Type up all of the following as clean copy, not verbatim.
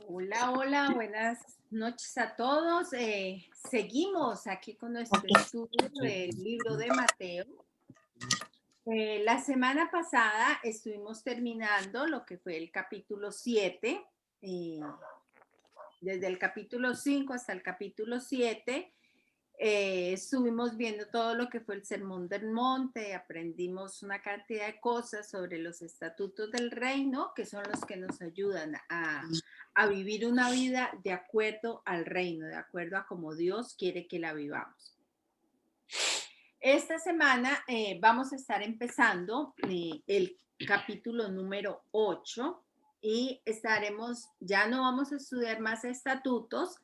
Hola, hola, buenas noches a todos. Seguimos aquí con nuestro estudio del libro de Mateo. La semana pasada estuvimos terminando lo que fue el capítulo 7, eh, desde el capítulo 5 hasta el capítulo 7. Estuvimos viendo todo lo que fue el Sermón del Monte, aprendimos una cantidad de cosas sobre los estatutos del reino, que son los que nos ayudan a vivir una vida de acuerdo al reino, de acuerdo a como Dios quiere que la vivamos. Esta semana vamos a estar empezando el capítulo número 8 y ya no vamos a estudiar más estatutos.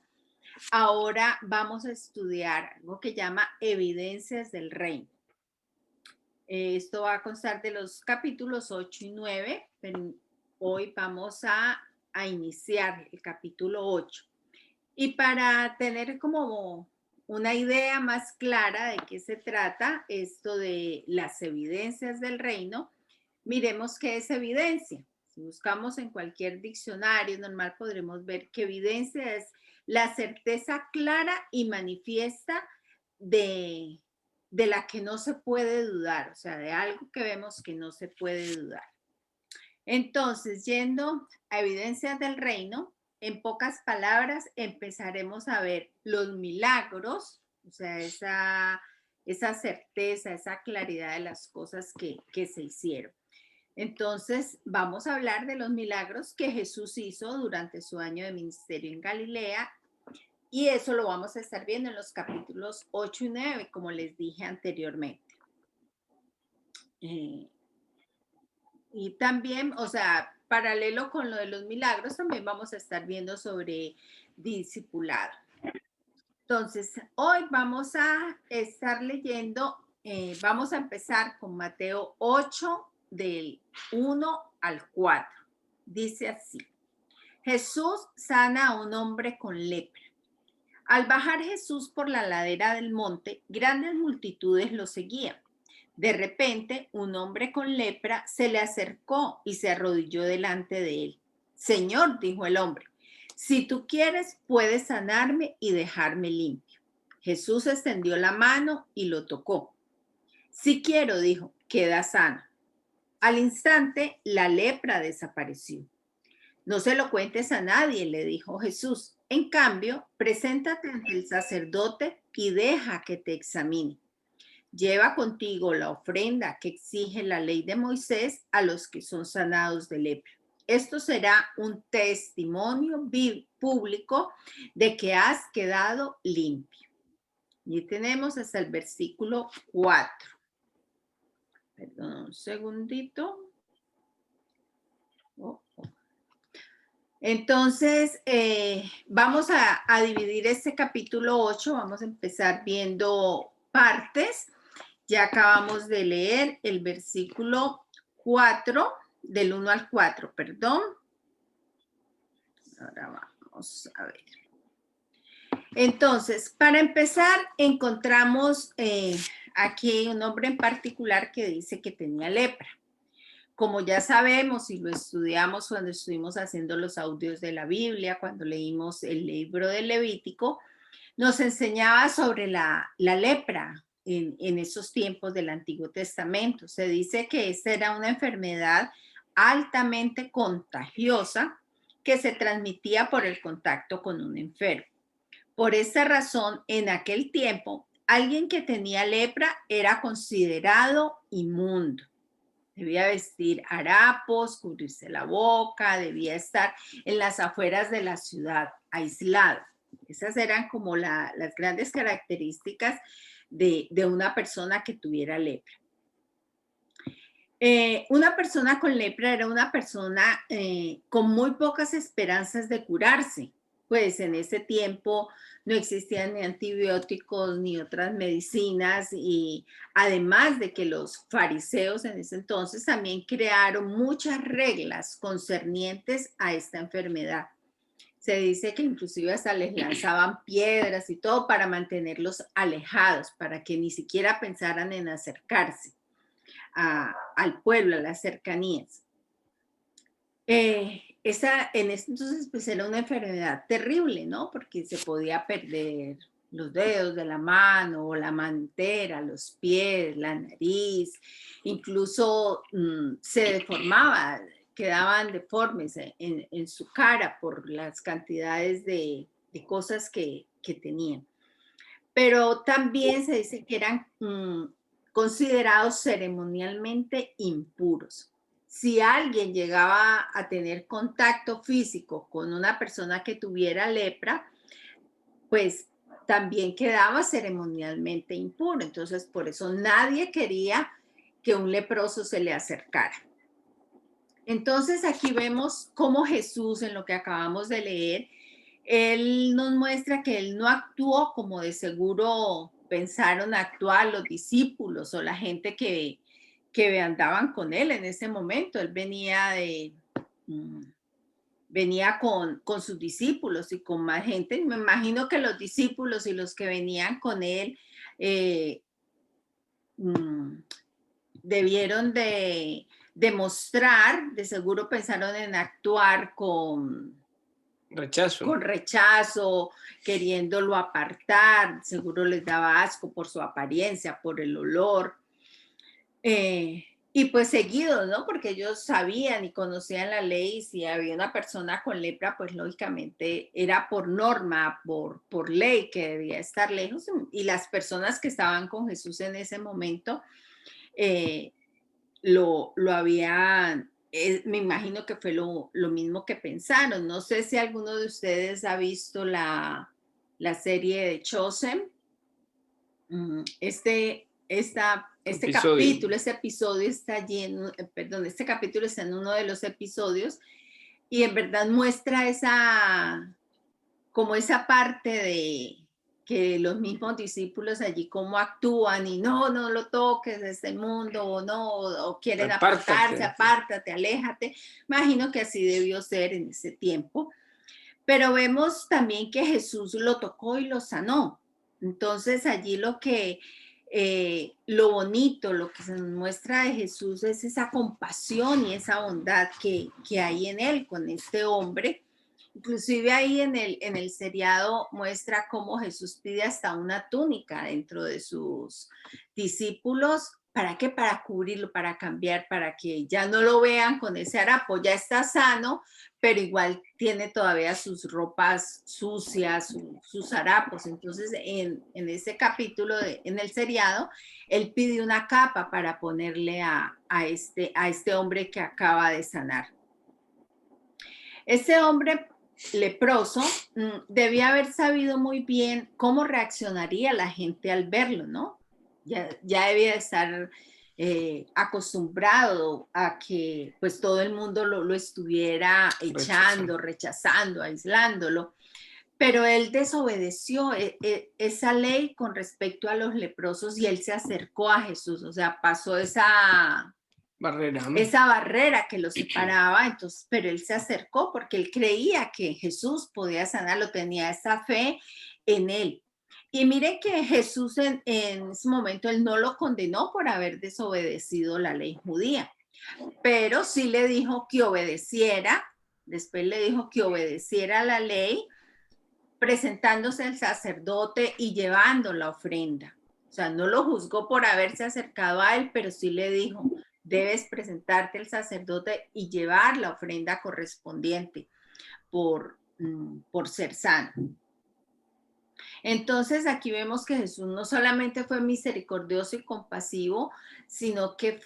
Ahora vamos a estudiar algo que llama evidencias del reino. Esto va a constar de los capítulos 8 y 9, pero hoy vamos a iniciar el capítulo 8. Y para tener como una idea más clara de qué se trata esto de las evidencias del reino, miremos qué es evidencia. Si buscamos en cualquier diccionario normal podremos ver que evidencia es la certeza clara y manifiesta de, de la que no se puede dudar, o sea, de algo que vemos que no se puede dudar. Entonces, yendo a evidencias del reino, en pocas palabras empezaremos a ver los milagros, o sea, esa certeza, esa claridad de las cosas que se hicieron. Entonces, vamos a hablar de los milagros que Jesús hizo durante su año de ministerio en Galilea, y eso lo vamos a estar viendo en los capítulos 8 y 9, como les dije anteriormente. Y también, o sea, paralelo con lo de los milagros, también vamos a estar viendo sobre discipulado. Entonces, hoy vamos a estar leyendo, vamos a empezar con Mateo 8, del 1 al 4. Dice así: Jesús sana a un hombre con lepra. Al bajar Jesús por la ladera del monte, grandes multitudes lo seguían. De repente, un hombre con lepra se le acercó y se arrodilló delante de él. Señor, dijo el hombre, si tú quieres, puedes sanarme y dejarme limpio. Jesús extendió la mano y lo tocó. Si quiero, dijo, queda sano. Al instante, la lepra desapareció. No se lo cuentes a nadie, le dijo Jesús. En cambio, preséntate ante el sacerdote y deja que te examine. Lleva contigo la ofrenda que exige la ley de Moisés a los que son sanados de lepra. Esto será un testimonio público de que has quedado limpio. Y tenemos hasta el versículo 4. Perdón, un segundito. Entonces, vamos a dividir este capítulo 8. Vamos a empezar viendo partes. Ya acabamos de leer el versículo 4, del 1 al 4, perdón. Ahora vamos a ver. Entonces, para empezar, encontramos aquí un hombre en particular que dice que tenía lepra. Como ya sabemos y lo estudiamos cuando estuvimos haciendo los audios de la Biblia, cuando leímos el libro de Levítico, nos enseñaba sobre la lepra en esos tiempos del Antiguo Testamento. Se dice que esta era una enfermedad altamente contagiosa que se transmitía por el contacto con un enfermo. Por esa razón, en aquel tiempo, alguien que tenía lepra era considerado inmundo. Debía vestir harapos, cubrirse la boca, debía estar en las afueras de la ciudad, aislado. Esas eran como las grandes características de una persona que tuviera lepra. Una persona con lepra era una persona con muy pocas esperanzas de curarse, pues en ese tiempo no existían ni antibióticos ni otras medicinas, y además de que los fariseos en ese entonces también crearon muchas reglas concernientes a esta enfermedad. Se dice que inclusive hasta les lanzaban piedras y todo para mantenerlos alejados, para que ni siquiera pensaran en acercarse al pueblo, a las cercanías. En ese entonces pues era una enfermedad terrible, ¿no? Porque se podía perder los dedos de la mano, o la mano entera, los pies, la nariz, incluso se deformaba, quedaban deformes en su cara por las cantidades de cosas que tenían. Pero también se dice que eran considerados ceremonialmente impuros. Si alguien llegaba a tener contacto físico con una persona que tuviera lepra, pues también quedaba ceremonialmente impuro. Entonces, por eso nadie quería que un leproso se le acercara. Entonces, aquí vemos cómo Jesús, en lo que acabamos de leer, él nos muestra que él no actuó como de seguro pensaron actuar los discípulos o la gente que andaban con él en ese momento. Él venía con sus discípulos y con más gente. Me imagino que los discípulos y los que venían con él eh, mm, debieron de demostrar, de seguro pensaron en actuar Rechazo. con rechazo, queriéndolo apartar, seguro les daba asco por su apariencia, por el olor. Y pues seguido, ¿no? Porque ellos sabían y conocían la ley, y si había una persona con lepra, pues lógicamente era por norma, por ley que debía estar lejos. Y las personas que estaban con Jesús en ese momento eh, lo habían, me imagino que fue lo mismo que pensaron. No sé si alguno de ustedes ha visto la serie de Chosen. Este Episodio. capítulo, este episodio está lleno, perdón, este capítulo está en uno de los episodios y en verdad muestra como esa parte de que los mismos discípulos allí cómo actúan y no lo toques de este mundo o no, o quieren apartarse, Apártate. apártate, aléjate. Imagino que así debió ser en ese tiempo. Pero vemos también que Jesús lo tocó y lo sanó. Entonces allí lo bonito, lo que se nos muestra de Jesús es esa compasión y esa bondad que hay en él con este hombre. Inclusive ahí en el seriado muestra cómo Jesús pide hasta una túnica dentro de sus discípulos. ¿Para qué? Para cubrirlo, para cambiar, para que ya no lo vean con ese harapo. Ya está sano, pero igual tiene todavía sus ropas sucias, sus harapos. Entonces, en ese capítulo, en el seriado, él pide una capa para ponerle a este hombre que acaba de sanar. Ese hombre leproso debía haber sabido muy bien cómo reaccionaría la gente al verlo, ¿no? Ya debía estar acostumbrado a que pues todo el mundo lo estuviera echando, rechazando, aislándolo, pero él desobedeció esa ley con respecto a los leprosos y él se acercó a Jesús, o sea, pasó esa barrera que lo separaba, entonces, pero él se acercó porque él creía que Jesús podía sanarlo, tenía esa fe en él. Y miren que Jesús en ese momento, él no lo condenó por haber desobedecido la ley judía, pero sí le dijo que obedeciera, después le dijo que obedeciera la ley, presentándose el sacerdote y llevando la ofrenda. O sea, no lo juzgó por haberse acercado a él, pero sí le dijo, debes presentarte al sacerdote y llevar la ofrenda correspondiente por ser sano. Entonces aquí vemos que Jesús no solamente fue misericordioso y compasivo, sino que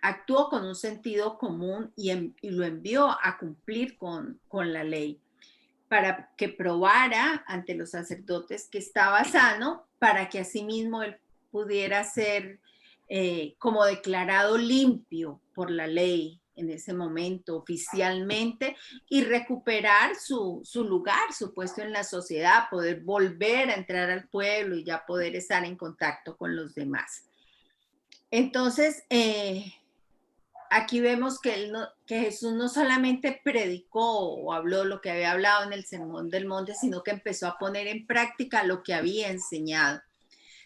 actuó con un sentido común y lo envió a cumplir con la ley, para que probara ante los sacerdotes que estaba sano, para que asimismo él pudiera ser como declarado limpio por la ley en ese momento oficialmente y recuperar su lugar, su puesto en la sociedad, poder volver a entrar al pueblo y ya poder estar en contacto con los demás. Entonces, aquí vemos que Jesús no solamente predicó o habló lo que había hablado en el Sermón del Monte, sino que empezó a poner en práctica lo que había enseñado.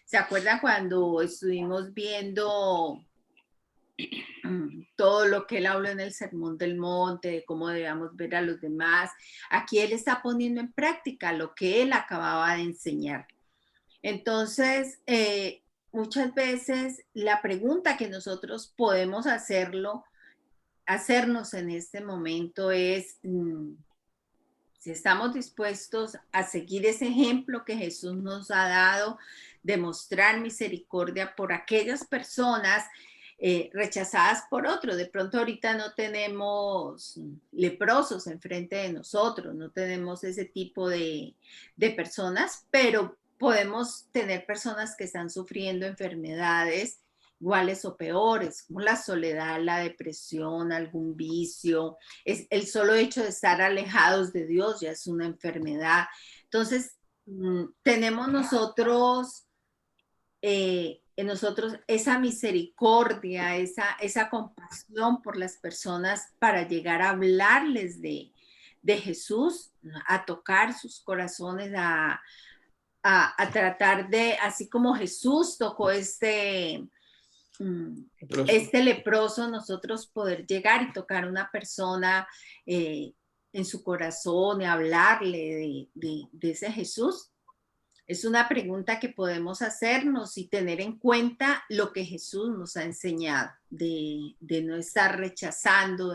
¿Se acuerdan cuando estuvimos viendo todo lo que él habló en el Sermón del Monte, de cómo debíamos ver a los demás. Aquí él está poniendo en práctica lo que él acababa de enseñar. Entonces, muchas veces la pregunta que nosotros podemos hacernos en este momento es si estamos dispuestos a seguir ese ejemplo que Jesús nos ha dado, de mostrar misericordia por aquellas personas rechazadas por otros. De pronto ahorita no tenemos leprosos enfrente de nosotros, no tenemos ese tipo de personas, pero podemos tener personas que están sufriendo enfermedades iguales o peores, como la soledad, la depresión, algún vicio. Es el solo hecho de estar alejados de Dios ya es una enfermedad. Entonces, tenemos en nosotros esa misericordia, esa compasión por las personas para llegar a hablarles de Jesús, a tocar sus corazones, a tratar de, así como Jesús tocó este leproso, nosotros poder llegar y tocar a una persona en su corazón y hablarle de ese Jesús. Es una pregunta que podemos hacernos y tener en cuenta lo que Jesús nos ha enseñado, de no estar rechazando,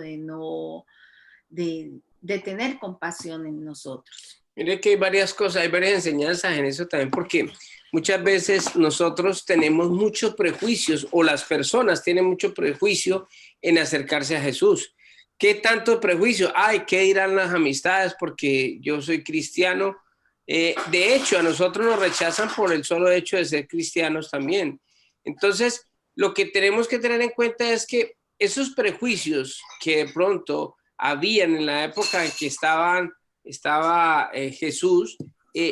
de tener compasión en nosotros. Mire que hay varias cosas, hay varias enseñanzas en eso también, porque muchas veces nosotros tenemos muchos prejuicios o las personas tienen mucho prejuicio en acercarse a Jesús. ¿Qué tanto prejuicio? Ay, ¿qué dirán las amistades porque yo soy cristiano? De hecho, a nosotros nos rechazan por el solo hecho de ser cristianos también. Entonces, lo que tenemos que tener en cuenta es que esos prejuicios que de pronto habían en la época en que estaba Jesús,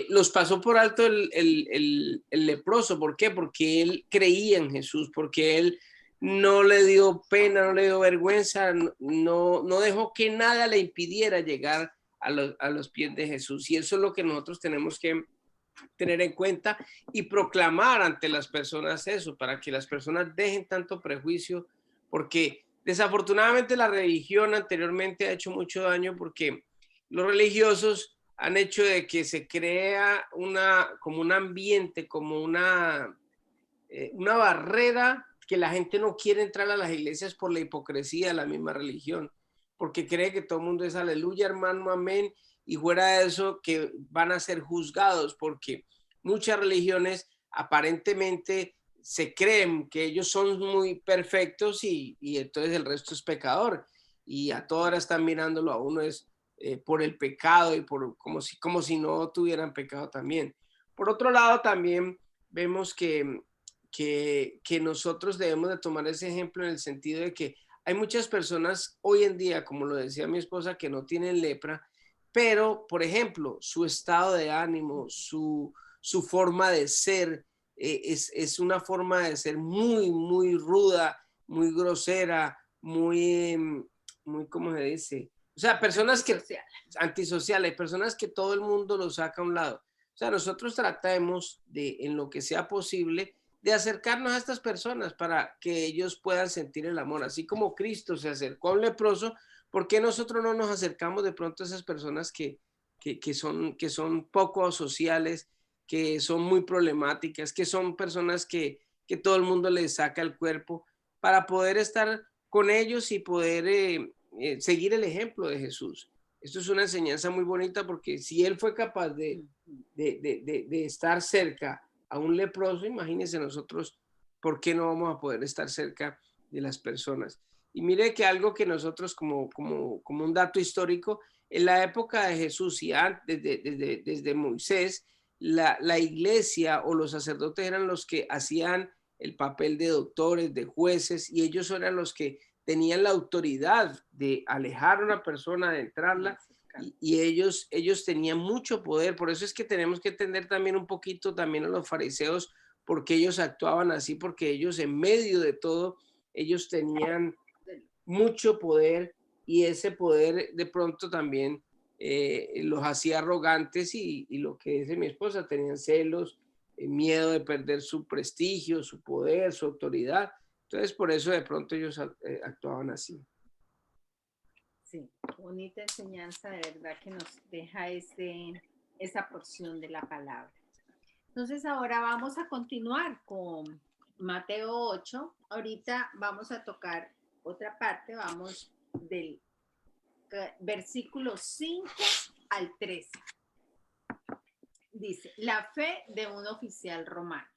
los pasó por alto el leproso. ¿Por qué? Porque él creía en Jesús, porque él no le dio pena, no le dio vergüenza, no dejó que nada le impidiera llegar a los pies de Jesús. Y eso es lo que nosotros tenemos que tener en cuenta y proclamar ante las personas eso, para que las personas dejen tanto prejuicio, porque desafortunadamente la religión anteriormente ha hecho mucho daño, porque los religiosos han hecho de que se crea como un ambiente, como una barrera, que la gente no quiere entrar a las iglesias por la hipocresía de la misma religión, porque cree que todo el mundo es aleluya, hermano, amén, y fuera de eso que van a ser juzgados, porque muchas religiones aparentemente se creen que ellos son muy perfectos y entonces el resto es pecador, y a todas horas están mirándolo a uno es por el pecado y como si no tuvieran pecado también. Por otro lado, también vemos que nosotros debemos de tomar ese ejemplo en el sentido de que hay muchas personas hoy en día, como lo decía mi esposa, que no tienen lepra, pero, por ejemplo, su estado de ánimo, su forma de ser, es una forma de ser muy, muy ruda, muy grosera, muy, ¿cómo se dice? O sea, personas antisociales, personas que todo el mundo los saca a un lado. O sea, nosotros tratemos de, en lo que sea posible, de acercarnos a estas personas para que ellos puedan sentir el amor. Así como Cristo se acercó a un leproso, ¿por qué nosotros no nos acercamos de pronto a esas personas que son poco sociales, que son muy problemáticas, que son personas que todo el mundo les saca el cuerpo, para poder estar con ellos y poder seguir el ejemplo de Jesús? Esto es una enseñanza muy bonita, porque si él fue capaz de estar cerca a un leproso, imagínense nosotros, ¿por qué no vamos a poder estar cerca de las personas? Y mire que algo que nosotros como un dato histórico, en la época de Jesús y antes, desde Moisés, la iglesia o los sacerdotes eran los que hacían el papel de doctores, de jueces, y ellos eran los que tenían la autoridad de alejar a una persona, de entrarla, y ellos tenían mucho poder. Por eso es que tenemos que entender también un poquito también a los fariseos, porque ellos actuaban así, porque ellos en medio de todo, ellos tenían mucho poder, y ese poder de pronto también los hacía arrogantes, y lo que dice mi esposa, tenían celos, miedo de perder su prestigio, su poder, su autoridad. Entonces, por eso de pronto ellos actuaban así. Sí, bonita enseñanza de verdad que nos deja esa porción de la palabra. Entonces ahora vamos a continuar con Mateo 8. Ahorita vamos a tocar otra parte, vamos del versículo 5 al 13. Dice, la fe de un oficial romano.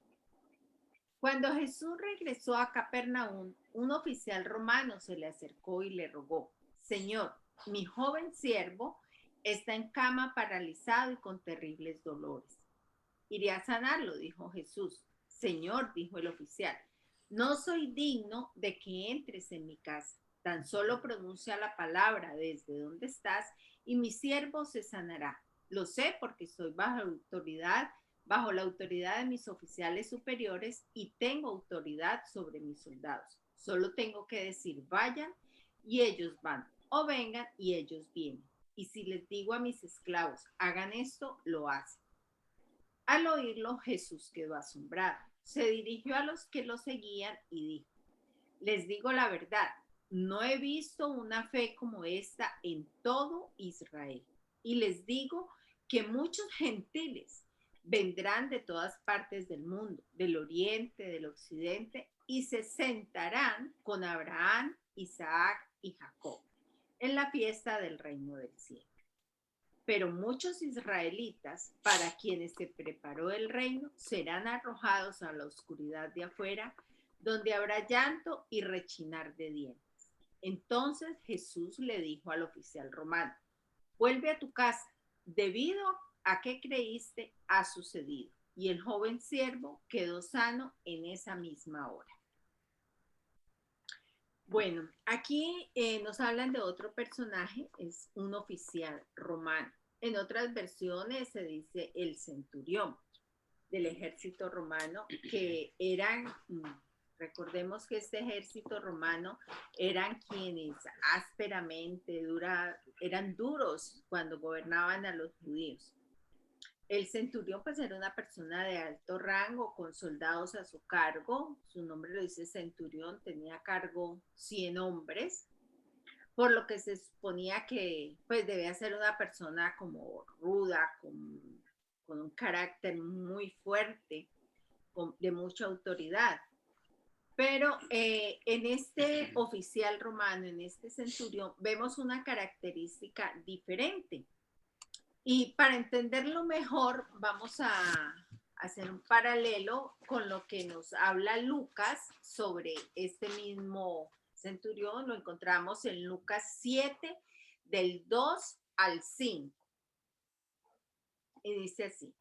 Cuando Jesús regresó a Capernaum, un oficial romano se le acercó y le rogó, Señor, mi joven siervo está en cama paralizado y con terribles dolores. Iré a sanarlo, dijo Jesús. Señor, dijo el oficial, no soy digno de que entres en mi casa. Tan solo pronuncia la palabra desde donde estás y mi siervo se sanará. Lo sé porque estoy bajo la autoridad de mis oficiales superiores y tengo autoridad sobre mis soldados. Solo tengo que decir vayan y ellos van, o vengan y ellos vienen. Y si les digo a mis esclavos hagan esto, lo hacen. Al oírlo, Jesús quedó asombrado. Se dirigió a los que lo seguían y dijo, les digo la verdad, no he visto una fe como esta en todo Israel. Y les digo que muchos gentiles vendrán de todas partes del mundo, del oriente, del occidente, y se sentarán con Abraham, Isaac y Jacob en la fiesta del reino del cielo. Pero muchos israelitas, para quienes se preparó el reino, serán arrojados a la oscuridad de afuera, donde habrá llanto y rechinar de dientes. Entonces Jesús le dijo al oficial romano, vuelve a tu casa, debido a que creíste ha sucedido. Y el joven siervo quedó sano en esa misma hora. Bueno, aquí nos hablan de otro personaje, es un oficial romano. En otras versiones se dice el centurión del ejército romano, que eran, recordemos que este ejército romano eran quienes ásperamente eran duros cuando gobernaban a los judíos. El centurión pues era una persona de alto rango con soldados a su cargo, su nombre lo dice centurión, tenía a cargo 100 hombres, por lo que se suponía que pues debía ser una persona como ruda, con un carácter muy fuerte, de mucha autoridad. Pero en este oficial romano, en este centurión, vemos una característica diferente. Y para entenderlo mejor, vamos a hacer un paralelo con lo que nos habla Lucas sobre este mismo centurión. Lo encontramos en Lucas 7, del 2 al 5. Y dice así,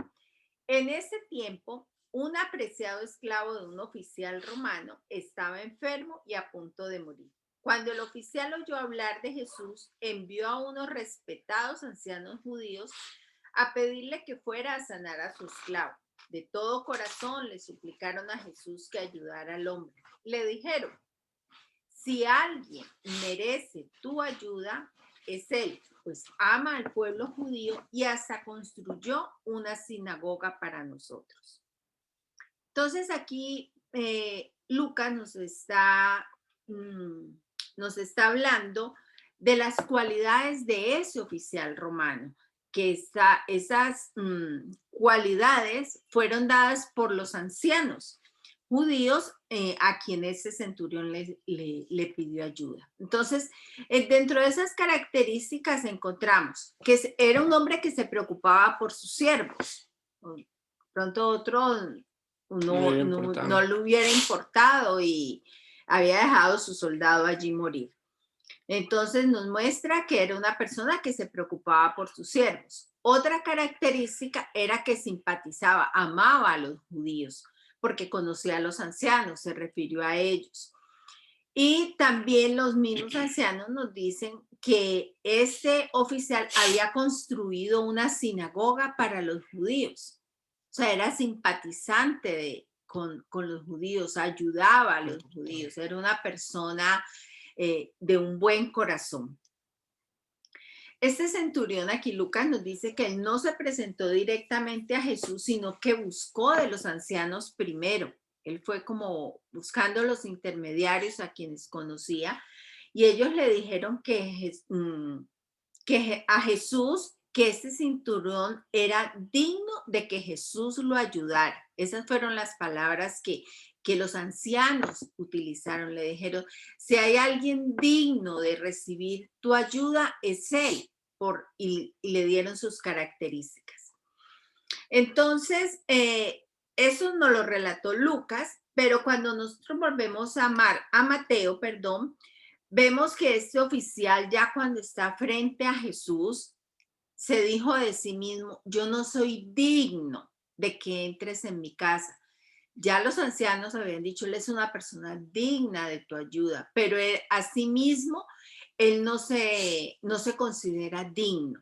en ese tiempo, un apreciado esclavo de un oficial romano estaba enfermo y a punto de morir. Cuando el oficial oyó hablar de Jesús, envió a unos respetados ancianos judíos a pedirle que fuera a sanar a su esclavo. De todo corazón le suplicaron a Jesús que ayudara al hombre. Le dijeron, si alguien merece tu ayuda, es él, pues ama al pueblo judío y hasta construyó una sinagoga para nosotros. Entonces aquí Lucas nos está hablando de las cualidades de ese oficial romano, que esas cualidades fueron dadas por los ancianos judíos a quien ese centurión le pidió ayuda. Entonces, dentro de esas características encontramos que era un hombre que se preocupaba por sus siervos. Pronto otro no le hubiera importado y había dejado a su soldado allí morir. Entonces nos muestra que era una persona que se preocupaba por sus siervos. Otra característica era que simpatizaba, amaba a los judíos, porque conocía a los ancianos, se refirió a ellos. Y también los mismos ancianos nos dicen que este oficial había construido una sinagoga para los judíos. O sea, era simpatizante con los judíos, ayudaba a los judíos, era una persona de un buen corazón. Este centurión aquí, Lucas nos dice que él no se presentó directamente a Jesús, sino que buscó de los ancianos primero Él fue como buscando los intermediarios a quienes conocía y ellos le dijeron que a Jesús, que ese cinturón era digno de que Jesús lo ayudara. Esas fueron las palabras que los ancianos utilizaron. Le dijeron, si hay alguien digno de recibir tu ayuda, es él. Y le dieron sus características. Entonces, eso nos lo relató Lucas, pero cuando nosotros volvemos a Mateo, perdón, vemos que este oficial ya cuando está frente a Jesús, se dijo de sí mismo, yo no soy digno de que entres en mi casa. Ya los ancianos habían dicho, él es una persona digna de tu ayuda, pero asimismo, él no se considera digno.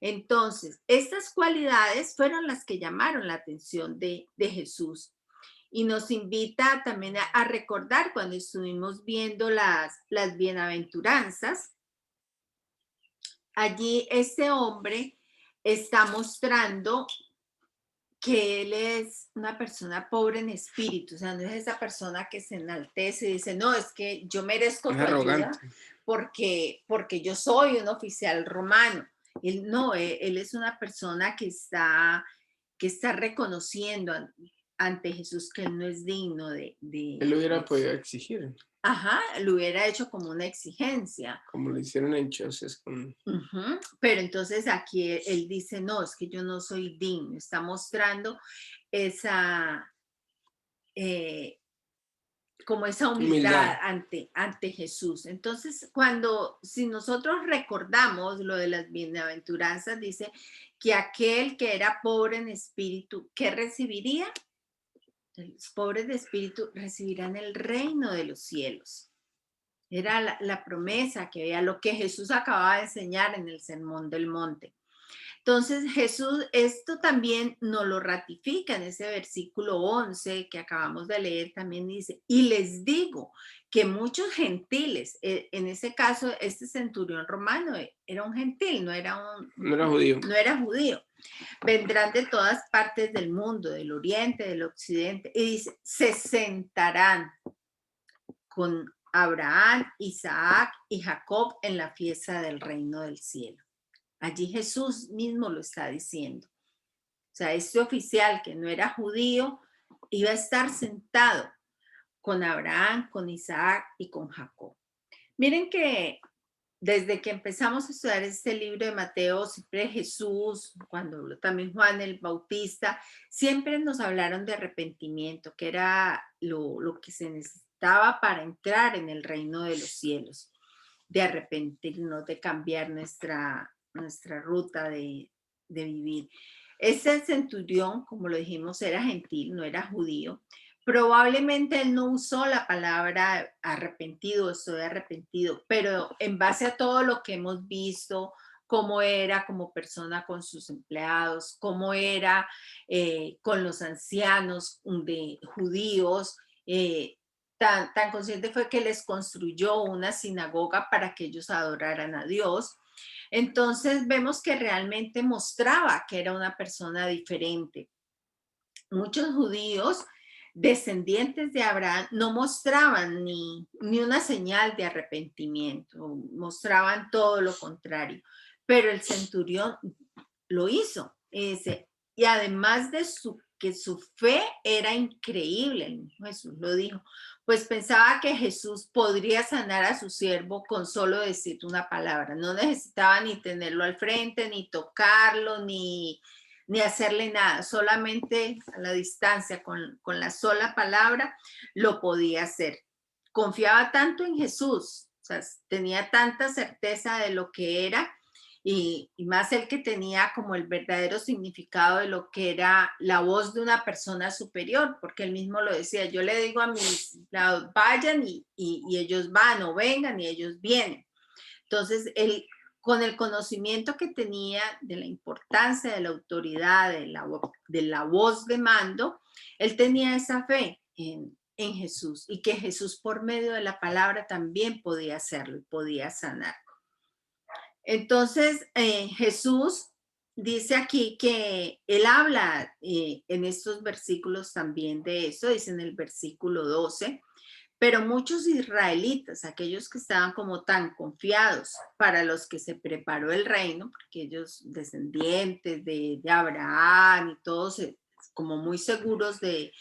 Entonces, estas cualidades fueron las que llamaron la atención de Jesús y nos invita también a recordar cuando estuvimos viendo las bienaventuranzas. Allí este hombre está mostrando que él es una persona pobre en espíritu, o sea, no es esa persona que se enaltece y dice, no, es que yo merezco tu ayuda porque yo soy un oficial romano. Él no, él es una persona que está reconociendo ante Jesús que él no es digno de él hubiera podido exigir. Ajá, lo hubiera hecho como una exigencia. Como lo hicieron en Choses con... Pero entonces aquí él dice, no, es que yo no soy digno. Está mostrando esa, como esa humildad ante Jesús. Entonces, si nosotros recordamos lo de las bienaventuranzas, dice que aquel que era pobre en espíritu, ¿qué recibiría? Los pobres de espíritu recibirán el reino de los cielos. Era la promesa que había, lo que Jesús acababa de enseñar en el Sermón del Monte. Entonces Jesús, esto también nos lo ratifica en ese versículo 11 que acabamos de leer, también dice, y les digo que muchos gentiles, en ese caso este centurión romano era un gentil, no era judío. No era judío. Vendrán de todas partes del mundo, del oriente, del occidente, y dice, se sentarán con Abraham, Isaac y Jacob en la fiesta del reino del cielo. Allí Jesús mismo lo está diciendo. O sea, este oficial que no era judío iba a estar sentado con Abraham, con Isaac y con Jacob. Miren que desde que empezamos a estudiar este libro de Mateo, siempre Jesús, cuando también Juan el Bautista, siempre nos hablaron de arrepentimiento, que era lo que se necesitaba para entrar en el reino de los cielos, de arrepentirnos, de cambiar nuestra ruta de vivir. Ese centurión, como lo dijimos, era gentil, no era judío. Probablemente él no usó la palabra arrepentido, estoy arrepentido, pero en base a todo lo que hemos visto, cómo era como persona con sus empleados, cómo era con los ancianos de judíos, tan consciente fue que les construyó una sinagoga para que ellos adoraran a Dios. Entonces vemos que realmente mostraba que era una persona diferente. Muchos judíos descendientes de Abraham no mostraban ni una señal de arrepentimiento, mostraban todo lo contrario, pero el centurión lo hizo. Y además de que su fe era increíble, Jesús lo dijo, pues pensaba que Jesús podría sanar a su siervo con solo decir una palabra. No necesitaba ni tenerlo al frente, ni tocarlo, ni hacerle nada, solamente a la distancia, con la sola palabra, lo podía hacer. Confiaba tanto en Jesús, o sea, tenía tanta certeza de lo que era, y más el que tenía como el verdadero significado de lo que era la voz de una persona superior, porque él mismo lo decía, yo le digo a mis empleados, vayan y ellos van, o vengan y ellos vienen. Entonces, él, con el conocimiento que tenía de la importancia de la autoridad, de la voz de mando, él tenía esa fe en Jesús, y que Jesús por medio de la palabra también podía hacerlo y podía sanar. Entonces, Jesús dice aquí que él habla en estos versículos también de eso, dice en el versículo 12, pero muchos israelitas, aquellos que estaban como tan confiados, para los que se preparó el reino, porque ellos descendientes de Abraham y todos como muy seguros de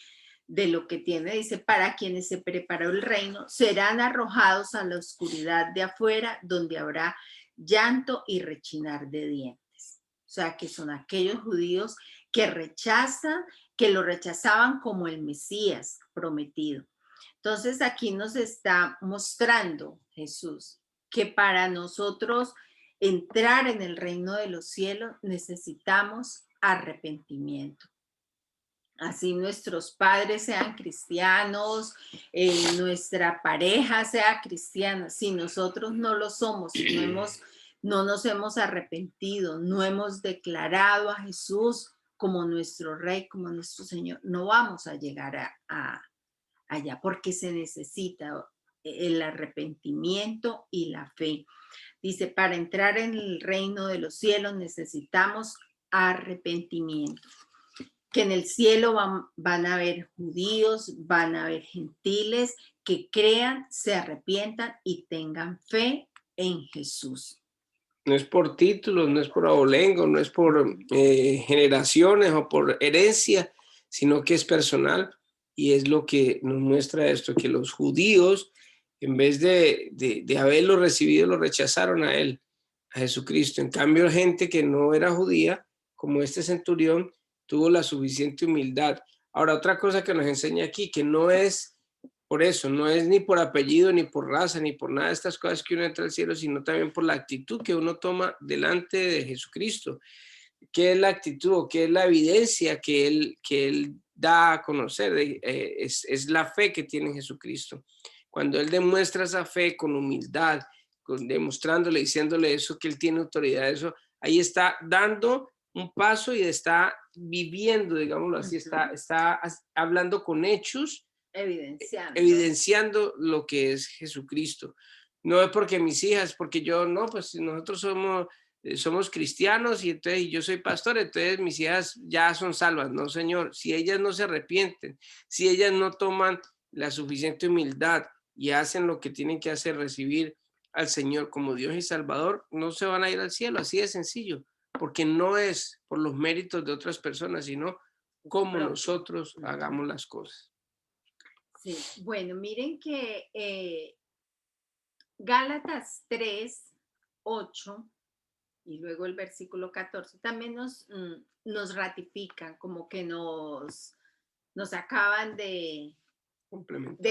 lo que tiene, dice, para quienes se preparó el reino, serán arrojados a la oscuridad de afuera, donde habrá llanto y rechinar de dientes. O sea, que son aquellos judíos que rechazan, que lo rechazaban como el Mesías prometido. Entonces aquí nos está mostrando Jesús que para nosotros entrar en el reino de los cielos necesitamos arrepentimiento. Así nuestros padres sean cristianos, nuestra pareja sea cristiana, si nosotros no lo somos, si no nos hemos arrepentido, no hemos declarado a Jesús como nuestro Rey, como nuestro Señor, no vamos a llegar allá, porque se necesita el arrepentimiento y la fe. Dice, para entrar en el reino de los cielos necesitamos arrepentimiento. Que en el cielo van a haber judíos, van a haber gentiles que crean, se arrepientan y tengan fe en Jesús. No es por títulos, no es por abolengo, no es por generaciones o por herencia, sino que es personal. Y es lo que nos muestra esto, que los judíos, en vez de haberlo recibido, lo rechazaron a él, a Jesucristo. En cambio, gente que no era judía, como este centurión, tuvo la suficiente humildad. Ahora, otra cosa que nos enseña aquí, que no es por eso, no es ni por apellido, ni por raza, ni por nada de estas cosas que uno entra al cielo, sino también por la actitud que uno toma delante de Jesucristo. ¿Qué es la actitud o qué es la evidencia que él da a conocer? Es la fe que tiene en Jesucristo. Cuando él demuestra esa fe con humildad, demostrándole, diciéndole eso, que él tiene autoridad, eso, ahí está dando un paso y está viviendo, digámoslo así, está hablando con hechos, evidenciando lo que es Jesucristo. No es porque mis hijas, porque yo no, pues nosotros somos cristianos y entonces yo soy pastor, entonces mis hijas ya son salvas. No, Señor, si ellas no se arrepienten, si ellas no toman la suficiente humildad y hacen lo que tienen que hacer, recibir al Señor como Dios y Salvador, no se van a ir al cielo, así de sencillo, porque no es por los méritos de otras personas, sino como nosotros hagamos las cosas. Sí, bueno, miren que Gálatas 3, 8 y luego el versículo 14 también nos ratifican, como que nos acaban de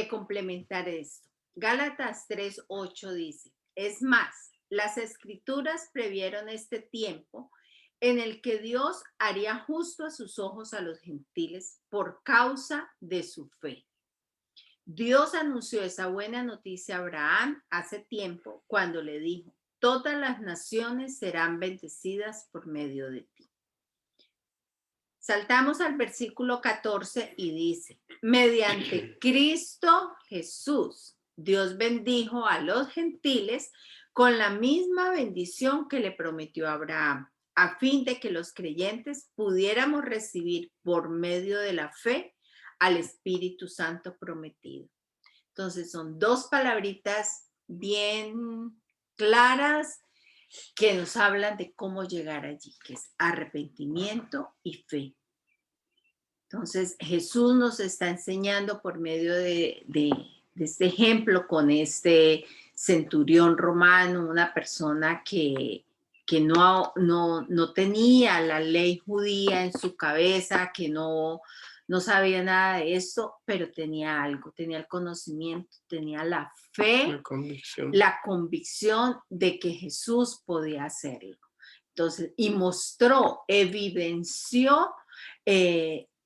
complementar esto. Gálatas 3, 8 dice, es más, las escrituras previeron este tiempo en el que Dios haría justo a sus ojos a los gentiles por causa de su fe. Dios anunció esa buena noticia a Abraham hace tiempo cuando le dijo, todas las naciones serán bendecidas por medio de ti. Saltamos al versículo 14 y dice, mediante Cristo Jesús, Dios bendijo a los gentiles con la misma bendición que le prometió a Abraham, a fin de que los creyentes pudiéramos recibir por medio de la fe al Espíritu Santo prometido. Entonces son dos palabritas bien claras que nos hablan de cómo llegar allí, que es arrepentimiento y fe. Entonces Jesús nos está enseñando por medio de este ejemplo con este centurión romano, una persona que no tenía la ley judía en su cabeza, que no sabía nada de esto, pero tenía algo, tenía el conocimiento, tenía la fe, la convicción de que Jesús podía hacerlo. Entonces, y mostró, evidenció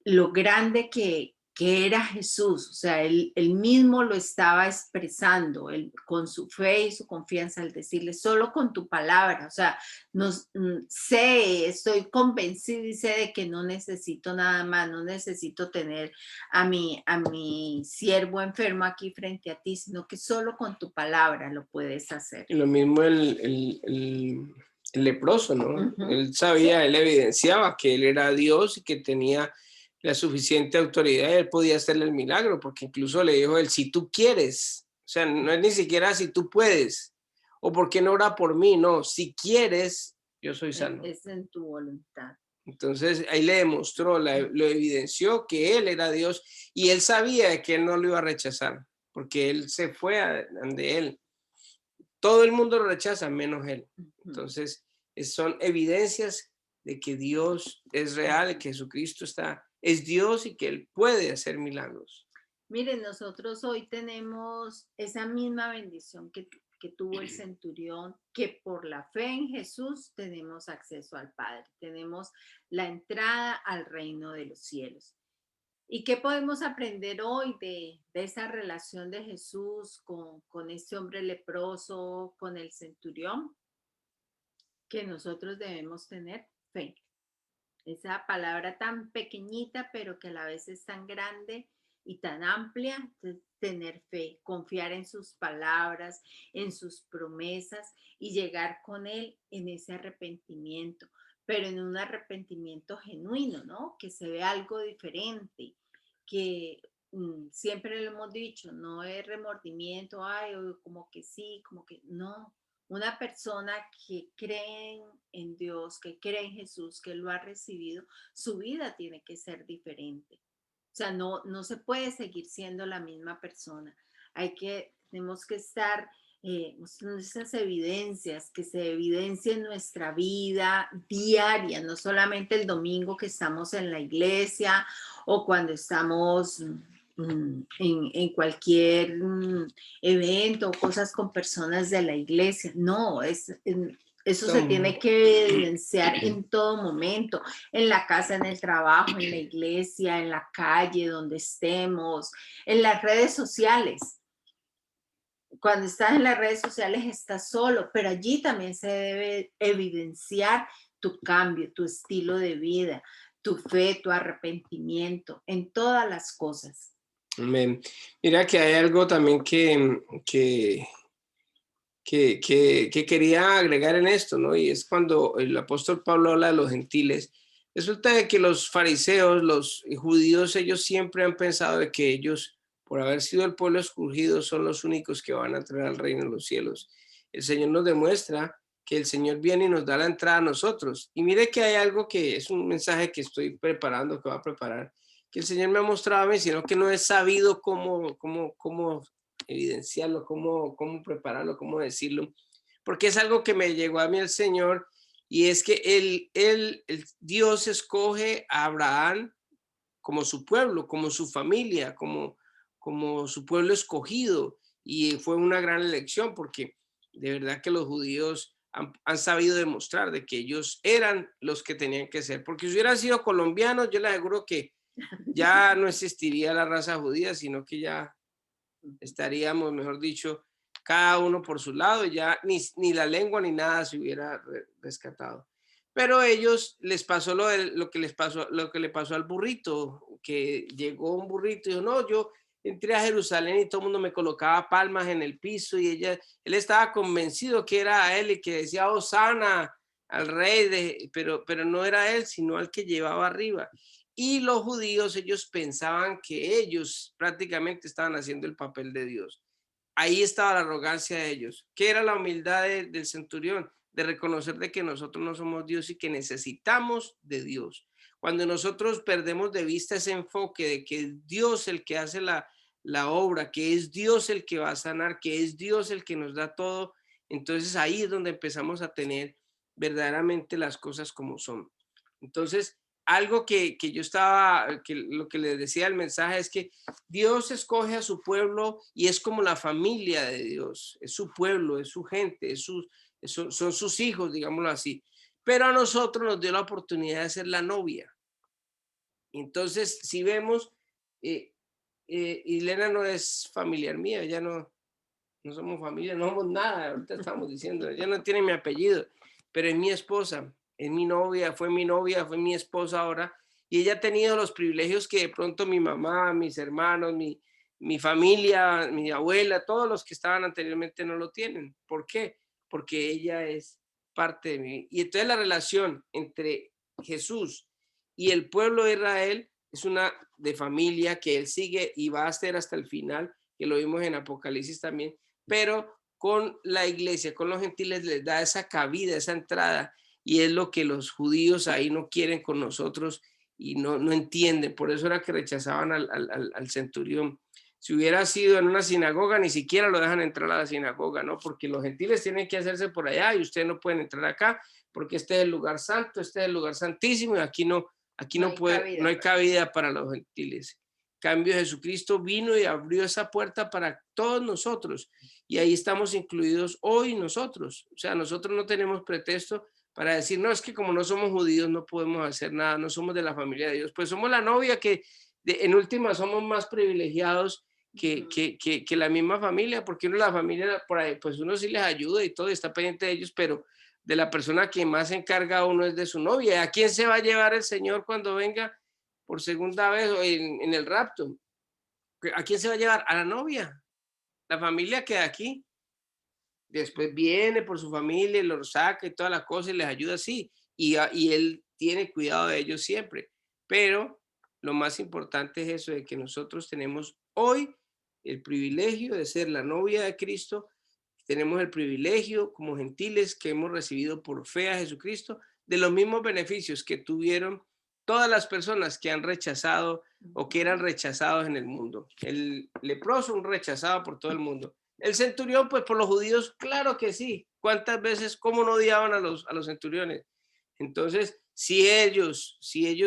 lo grande que era Jesús, o sea, él mismo lo estaba expresando con su fe y su confianza al decirle, solo con tu palabra, o sea, estoy convencida y sé de que no necesito nada más, no necesito tener a mi siervo enfermo aquí frente a ti, sino que solo con tu palabra lo puedes hacer. Y lo mismo el leproso, ¿no? Ujú. Él Sí, sabía, él evidenciaba que él era Dios y que tenía la suficiente autoridad y él podía hacerle el milagro, porque incluso le dijo él, si tú quieres, o sea, no es ni siquiera si tú puedes, o por qué no ora por mí, no, si quieres, yo soy sano. es en tu voluntad. Entonces ahí le demostró, lo evidenció que él era Dios y él sabía que él no lo iba a rechazar, porque él se fue de él. Todo el mundo lo rechaza, menos él. Ujú, Entonces, son evidencias de que Dios es real, que Jesucristo es Dios y que Él puede hacer milagros. Miren, nosotros hoy tenemos esa misma bendición que tuvo el centurión, que por la fe en Jesús tenemos acceso al Padre, tenemos la entrada al reino de los cielos. ¿Y qué podemos aprender hoy de esa relación de Jesús con este hombre leproso, con el centurión? Que nosotros debemos tener fe. Esa palabra tan pequeñita, pero que a la vez es tan grande y tan amplia, tener fe, confiar en sus palabras, en sus promesas y llegar con él en ese arrepentimiento, pero en un arrepentimiento genuino, ¿no? Que se ve algo diferente, que siempre lo hemos dicho, no es remordimiento, ay, o como que sí, como que no. Una persona que cree en Dios, que cree en Jesús, que lo ha recibido, su vida tiene que ser diferente. O sea, no se puede seguir siendo la misma persona. Tenemos que estar mostrando esas evidencias, que se evidencia en nuestra vida diaria, no solamente el domingo que estamos en la iglesia o cuando estamos en cualquier evento o cosas con personas de la iglesia. No, eso se Son- tiene que evidenciar en todo momento, en la casa, en el trabajo, en la iglesia, en la calle, donde estemos, en las redes sociales. Cuando estás en las redes sociales estás solo, pero allí también se debe evidenciar tu cambio, tu estilo de vida, tu fe, tu arrepentimiento, en todas las cosas. Amén. Mira que hay algo también que quería agregar en esto, ¿no? Y es cuando el apóstol Pablo habla de los gentiles. Resulta de que los fariseos, los judíos, ellos siempre han pensado de que ellos, por haber sido el pueblo escogido, son los únicos que van a entrar al reino de los cielos. El Señor nos demuestra que el Señor viene y nos da la entrada a nosotros. Y mire que hay algo que es un mensaje que estoy preparando, que va a preparar, que el Señor me ha mostrado a mí, sino que no he sabido cómo evidenciarlo, cómo prepararlo, cómo decirlo, porque es algo que me llegó a mí el Señor y es que el Dios escoge a Abraham como su pueblo, como su familia, como su pueblo escogido y fue una gran elección porque de verdad que los judíos han sabido demostrar de que ellos eran los que tenían que ser, porque si hubieran sido colombianos, yo les aseguro que ya no existiría la raza judía, sino que ya estaríamos, mejor dicho, cada uno por su lado, ya ni la lengua ni nada se hubiera rescatado. Pero a ellos les pasó lo que les pasó, lo que le pasó al burrito, que llegó un burrito y dijo, no, yo entré a Jerusalén y todo el mundo me colocaba palmas en el piso y él estaba convencido que era él y que decía, Hosana al rey, pero no era él, sino al que llevaba arriba. Y los judíos, ellos pensaban que ellos prácticamente estaban haciendo el papel de Dios. Ahí estaba la arrogancia de ellos. ¿Qué era la humildad del centurión? De reconocer de que nosotros no somos Dios y que necesitamos de Dios. Cuando nosotros perdemos de vista ese enfoque de que es Dios el que hace la obra, que es Dios el que va a sanar, que es Dios el que nos da todo, entonces ahí es donde empezamos a tener verdaderamente las cosas como son. Entonces, algo que yo estaba, que lo que les decía el mensaje es que Dios escoge a su pueblo y es como la familia de Dios, es su pueblo, es su gente, son sus hijos, digámoslo así. Pero a nosotros nos dio la oportunidad de ser la novia. Entonces, si vemos, eh, Elena no es familiar mía, ella no somos familia, no somos nada, ahorita estamos diciendo, ella no tiene mi apellido, pero es mi esposa, es mi novia, fue mi esposa ahora, y ella ha tenido los privilegios que de pronto mi mamá, mis hermanos, mi familia, mi abuela, todos los que estaban anteriormente no lo tienen. ¿Por qué? Porque ella es parte de mí. Y entonces la relación entre Jesús y el pueblo de Israel es una de familia que él sigue y va a hacer hasta el final, que lo vimos en Apocalipsis también, pero con la iglesia, con los gentiles les da esa cabida, esa entrada, y es lo que los judíos ahí no quieren con nosotros y no entienden. Por eso era que rechazaban al centurión. Si hubiera sido en una sinagoga, ni siquiera lo dejan entrar a la sinagoga, ¿no? Porque los gentiles tienen que hacerse por allá y ustedes no pueden entrar acá, porque este es el lugar santo, este es el lugar santísimo, y aquí no hay cabida para los gentiles. En cambio, Jesucristo vino y abrió esa puerta para todos nosotros, y ahí estamos incluidos hoy nosotros. O sea, nosotros no tenemos pretexto para decir, no, es que como no somos judíos no podemos hacer nada, no somos de la familia de Dios. Pues somos la novia que en última somos más privilegiados que la misma familia, porque uno la familia, por ahí, pues uno sí les ayuda y todo, está pendiente de ellos, pero de la persona que más se encarga uno es de su novia. ¿A quién se va a llevar el Señor cuando venga por segunda vez o en el rapto? ¿A quién se va a llevar? A la novia. La familia queda aquí. Después viene por su familia y los saca y todas las cosas y les ayuda así. Y él tiene cuidado de ellos siempre. Pero lo más importante es eso, de que nosotros tenemos hoy el privilegio de ser la novia de Cristo. Tenemos el privilegio como gentiles que hemos recibido por fe a Jesucristo de los mismos beneficios que tuvieron todas las personas que han rechazado o que eran rechazados en el mundo. El leproso, un rechazado por todo el mundo. El centurión, pues por los judíos, claro que sí. ¿Cuántas veces, cómo no odiaban a los centuriones? Entonces, si ellos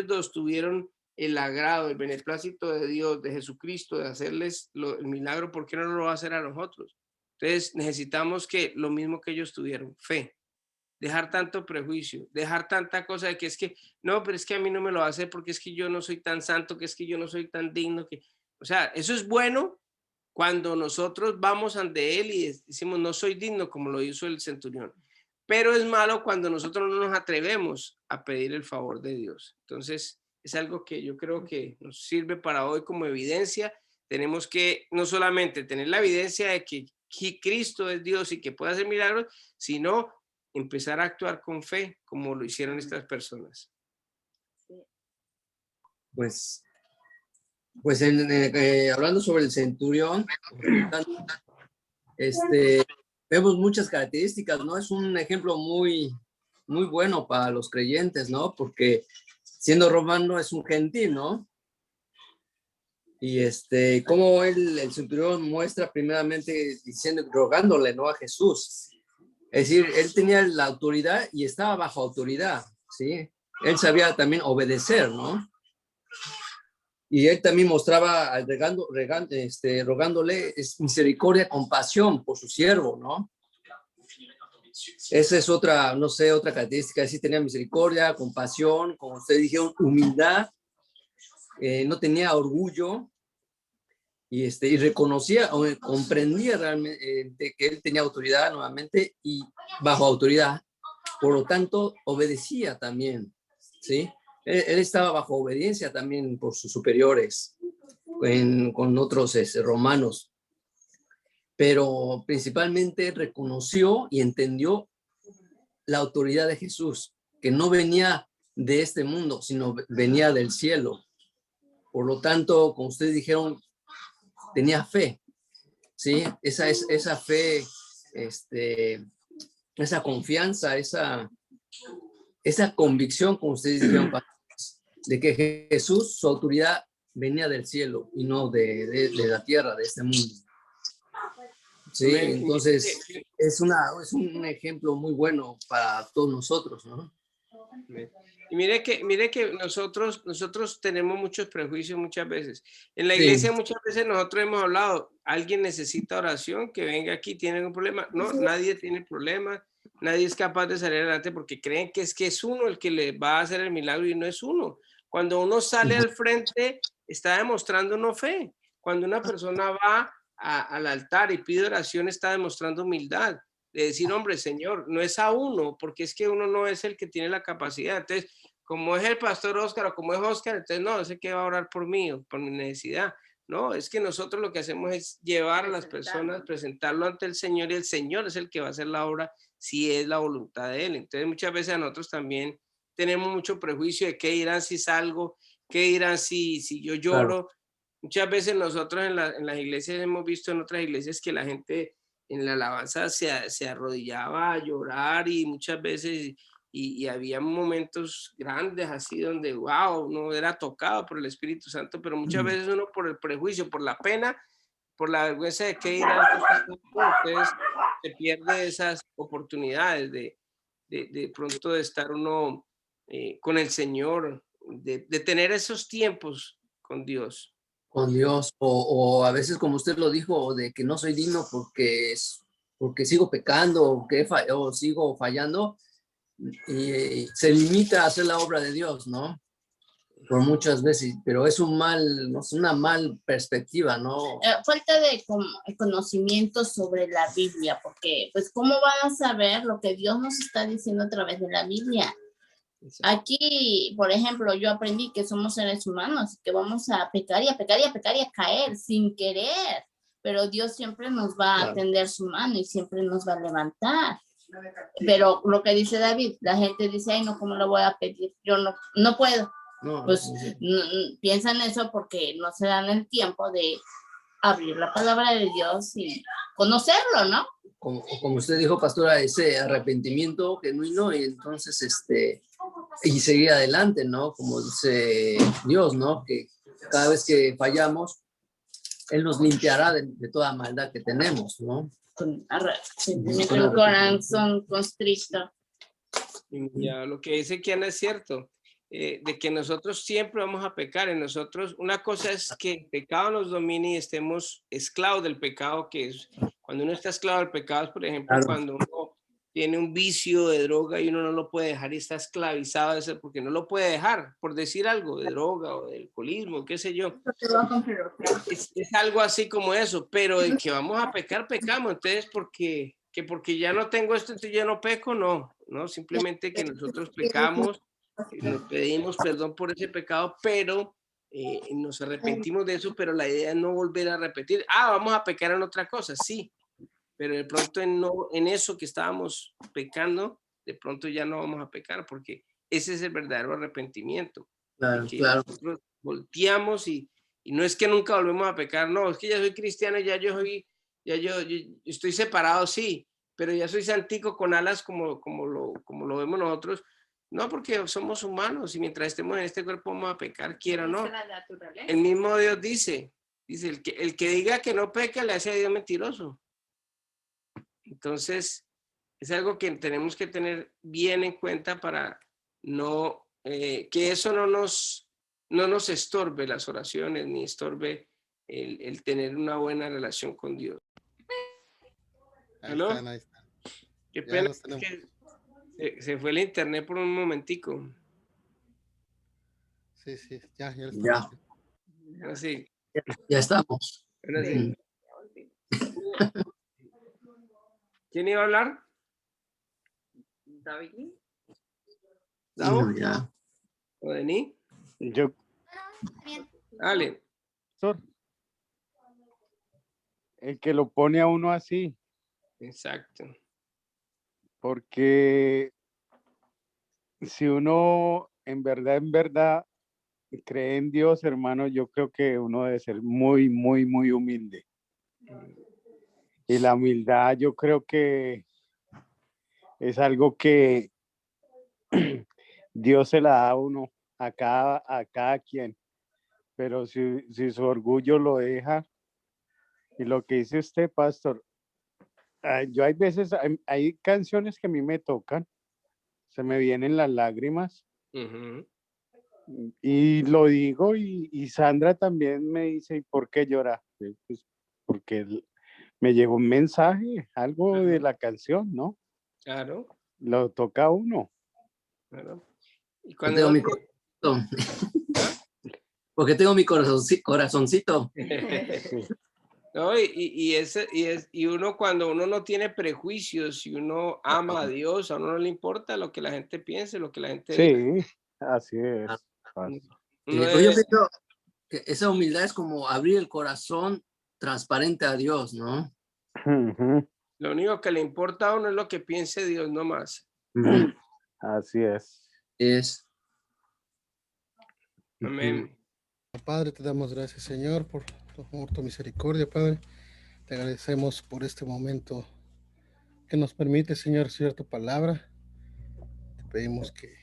dos tuvieron el agrado, el beneplácito de Dios, de Jesucristo, de hacerles el milagro, ¿por qué no lo va a hacer a nosotros? Entonces, necesitamos que lo mismo que ellos tuvieron, fe, dejar tanto prejuicio, dejar tanta cosa de que es que, no, pero es que a mí no me lo hace porque es que yo no soy tan santo, que es que yo no soy tan digno, que, o sea, eso es bueno cuando nosotros vamos ante él y decimos, no soy digno, como lo hizo el centurión. Pero es malo cuando nosotros no nos atrevemos a pedir el favor de Dios. Entonces, es algo que yo creo que nos sirve para hoy como evidencia. Tenemos que no solamente tener la evidencia de que Cristo es Dios y que puede hacer milagros, sino empezar a actuar con fe, como lo hicieron estas personas. Pues hablando sobre el centurión, vemos muchas características, ¿no? Es un ejemplo muy bueno para los creyentes, ¿no? Porque siendo romano es un gentil, ¿no? Y como el centurión muestra primeramente diciendo, rogándole, ¿no? A Jesús. Es decir, él tenía la autoridad y estaba bajo autoridad, ¿sí? Él sabía también obedecer, ¿no? Y él también mostraba, rogándole misericordia, compasión por su siervo, ¿no? Esa es otra, no sé, otra característica. Así tenía misericordia, compasión, como ustedes dijeron, humildad, no tenía orgullo y reconocía o comprendía realmente que él tenía autoridad nuevamente y bajo autoridad. Por lo tanto, obedecía también, ¿sí? Él estaba bajo obediencia también por sus superiores, con otros romanos, pero principalmente reconoció y entendió la autoridad de Jesús, que no venía de este mundo, sino venía del cielo. Por lo tanto, como ustedes dijeron, tenía fe, ¿sí? Esa fe, esa confianza, esa convicción, como ustedes dijeron, de que Jesús, su autoridad, venía del cielo y no de la tierra, de este mundo. Sí, entonces es un ejemplo muy bueno para todos nosotros, ¿no? Y mire que nosotros tenemos muchos prejuicios muchas veces. En la iglesia muchas veces nosotros hemos hablado, alguien necesita oración, que venga aquí, tiene un problema. No, nadie tiene problema, nadie es capaz de salir adelante porque creen que es uno el que le va a hacer el milagro y no es uno. Cuando uno sale al frente, está demostrando no fe. Cuando una persona va al altar y pide oración, está demostrando humildad. De decir, hombre, Señor, no es a uno, porque es que uno no es el que tiene la capacidad. Entonces, como es el pastor Oscar o como es Oscar, entonces no, sé que va a orar por mí o por mi necesidad. No, es que nosotros lo que hacemos es llevar a las personas, presentarlo ante el Señor y el Señor es el que va a hacer la obra si es la voluntad de Él. Entonces muchas veces a nosotros también tenemos mucho prejuicio de qué dirán si salgo, qué dirán si yo lloro. Claro. Muchas veces nosotros en las iglesias hemos visto en otras iglesias que la gente en la alabanza se arrodillaba a llorar y muchas veces y había momentos grandes así donde wow, no era tocado por el Espíritu Santo, pero muchas veces uno por el prejuicio, por la pena, por la vergüenza de qué dirán, entonces se pierde esas oportunidades de pronto de estar uno con el Señor, de tener esos tiempos con Dios. Con Dios, o a veces como usted lo dijo, de que no soy digno porque sigo pecando o sigo fallando, y se limita a hacer la obra de Dios, ¿no? Por muchas veces, pero es una mal perspectiva, ¿no? Falta de conocimiento sobre la Biblia, porque pues ¿cómo van a saber lo que Dios nos está diciendo a través de la Biblia? Aquí, por ejemplo, yo aprendí que somos seres humanos, que vamos a pecar y a pecar y a pecar y a caer sin querer, pero Dios siempre nos va a tender su mano y siempre nos va a levantar. Pero lo que dice David, la gente dice, ay, no, ¿cómo lo voy a pedir? Yo no puedo. Pues piensan eso porque no se dan el tiempo de abrir la palabra de Dios y conocerlo, ¿no? Como usted dijo, pastora, ese arrepentimiento genuino y entonces y seguir adelante, ¿no? Como dice Dios, ¿no? Que cada vez que fallamos, Él nos limpiará de toda maldad que tenemos, ¿no? Con el corazón constricto. Ya, lo que dice Kiana es cierto, de que nosotros siempre vamos a pecar en nosotros. Una cosa es que el pecado nos domine y estemos esclavos del pecado, que es cuando uno está esclavo del pecado, es, por ejemplo, cuando uno tiene un vicio de droga y uno no lo puede dejar y está esclavizado de eso porque no lo puede dejar, por decir algo, de droga o de alcoholismo, qué sé yo. Es algo así como eso, pero de que vamos a pecar, pecamos. Entonces, porque ya no tengo esto, entonces ya no peco, no, simplemente que nosotros pecamos, nos pedimos perdón por ese pecado, pero nos arrepentimos de eso, pero la idea es no volver a repetir. Vamos a pecar en otra cosa, sí, pero de pronto en eso que estábamos pecando, de pronto ya no vamos a pecar, porque ese es el verdadero arrepentimiento. Claro, que claro. Nosotros volteamos y no es que nunca volvemos a pecar, no, es que ya soy cristiano, ya yo estoy separado, sí, pero ya soy santico con alas como lo vemos nosotros. No, porque somos humanos y mientras estemos en este cuerpo vamos a pecar, quiera o no. El mismo Dios dice el que diga que no peca le hace a Dios mentiroso. Entonces, es algo que tenemos que tener bien en cuenta para que eso no nos estorbe las oraciones, ni estorbe el tener una buena relación con Dios. ¿Aló? Ahí están. Qué pena que se fue el internet por un momentico. Sí, ya. Ahora sí. Ya estamos. Ahora sí. ¿Quién iba a hablar? David. ¿Davo? Ya. ¿O Denis? Yo. Dale. El que lo pone a uno así. Exacto. Porque si uno en verdad cree en Dios, hermano, yo creo que uno debe ser muy, muy, muy humilde. Y la humildad yo creo que es algo que Dios se la da a uno, a cada quien. Pero si su orgullo lo deja, y lo que dice usted, pastor, yo hay veces, hay canciones que a mí me tocan, se me vienen las lágrimas, y lo digo, y Sandra también me dice, ¿y por qué llora? Pues porque me llegó un mensaje, algo de la canción, ¿no? Claro. Lo toca a uno. Claro. Y cuando porque tengo mi corazoncito. No, y uno cuando uno no tiene prejuicios, si uno ama a Dios, a uno no le importa lo que la gente piense, lo que la gente diga. Sí, así es. Yo pienso que esa humildad es como abrir el corazón transparente a Dios, ¿no? Lo único que le importa a uno es lo que piense Dios, no más. Así es. Amén. Padre, te damos gracias, Señor, por tu amor, tu misericordia, Padre. Te agradecemos por este momento que nos permite, Señor, estudiar tu palabra. Te pedimos que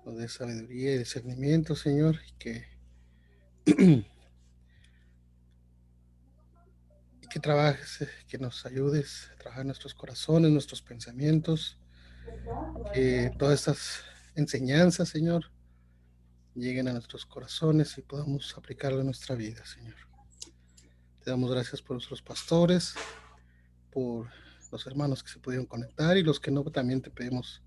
nos des sabiduría y discernimiento, Señor, y que trabajes, que nos ayudes a trabajar nuestros corazones, nuestros pensamientos, que todas estas enseñanzas, Señor, lleguen a nuestros corazones y podamos aplicarlo en nuestra vida, Señor. Te damos gracias por nuestros pastores, por los hermanos que se pudieron conectar y los que no, también te pedimos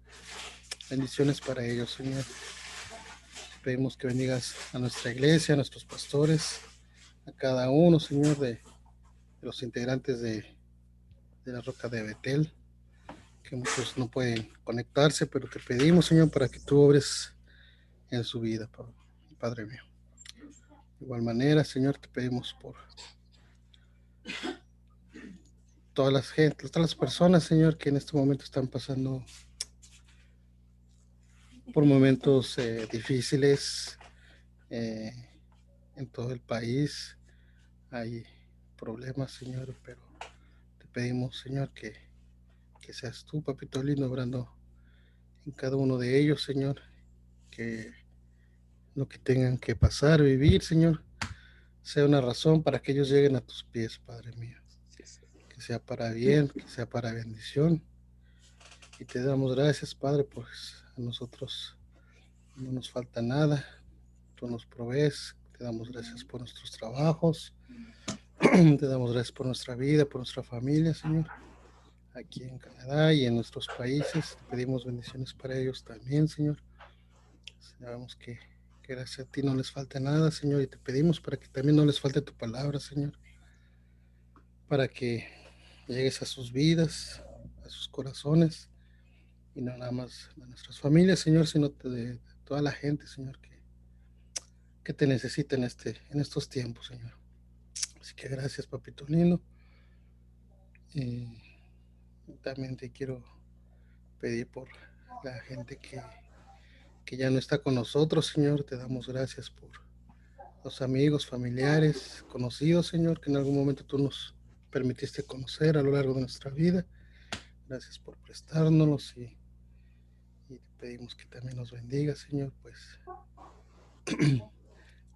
bendiciones para ellos, Señor. Te pedimos que bendigas a nuestra iglesia, a nuestros pastores, a cada uno, Señor, de los integrantes de la Roca de Betel, que muchos no pueden conectarse, pero te pedimos, Señor, para que tú obres en su vida, Padre mío. De igual manera, Señor, te pedimos por todas las personas, Señor, que en este momento están pasando por momentos difíciles en todo el país. Hay problemas, Señor, pero te pedimos, Señor, que seas tú, papito lindo, obrando en cada uno de ellos, Señor, que lo que tengan que pasar, vivir, Señor, sea una razón para que ellos lleguen a tus pies, Padre mío. Que sea para bien, que sea para bendición. Y te damos gracias, Padre, pues a nosotros no nos falta nada. Tú nos provees. Te damos gracias por nuestros trabajos. Te damos gracias por nuestra vida, por nuestra familia, Señor. Aquí en Canadá y en nuestros países. Te pedimos bendiciones para ellos también, Señor. Sabemos que gracias a ti no les falta nada, Señor, y te pedimos para que también no les falte tu palabra, Señor, para que llegues a sus vidas, a sus corazones, y no nada más a nuestras familias, Señor, sino de toda la gente, Señor, que te necesita en estos tiempos, Señor. Así que gracias, papito lindo. Y también te quiero pedir por la gente que ya no está con nosotros, Señor. Te damos gracias por los amigos, familiares, conocidos, Señor, que en algún momento tú nos permitiste conocer a lo largo de nuestra vida. Gracias por prestárnoslos y te pedimos que también nos bendiga, Señor, pues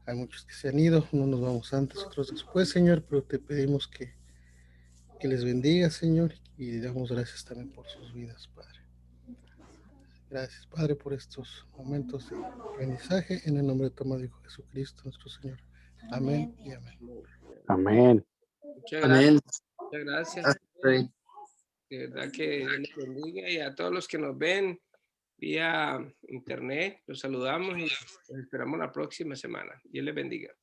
hay muchos que se han ido, unos nos vamos antes, otros después, Señor, pero te pedimos que les bendiga, Señor, y damos gracias también por sus vidas, Padre. Gracias, Padre, por estos momentos de aprendizaje, en el nombre de tu amado Hijo Jesucristo, nuestro Señor. Amén y amén. Amén. Muchas Amén. gracias. Muchas gracias. De verdad que Dios les bendiga, y a todos los que nos ven vía internet, los saludamos y los esperamos la próxima semana. Dios les bendiga.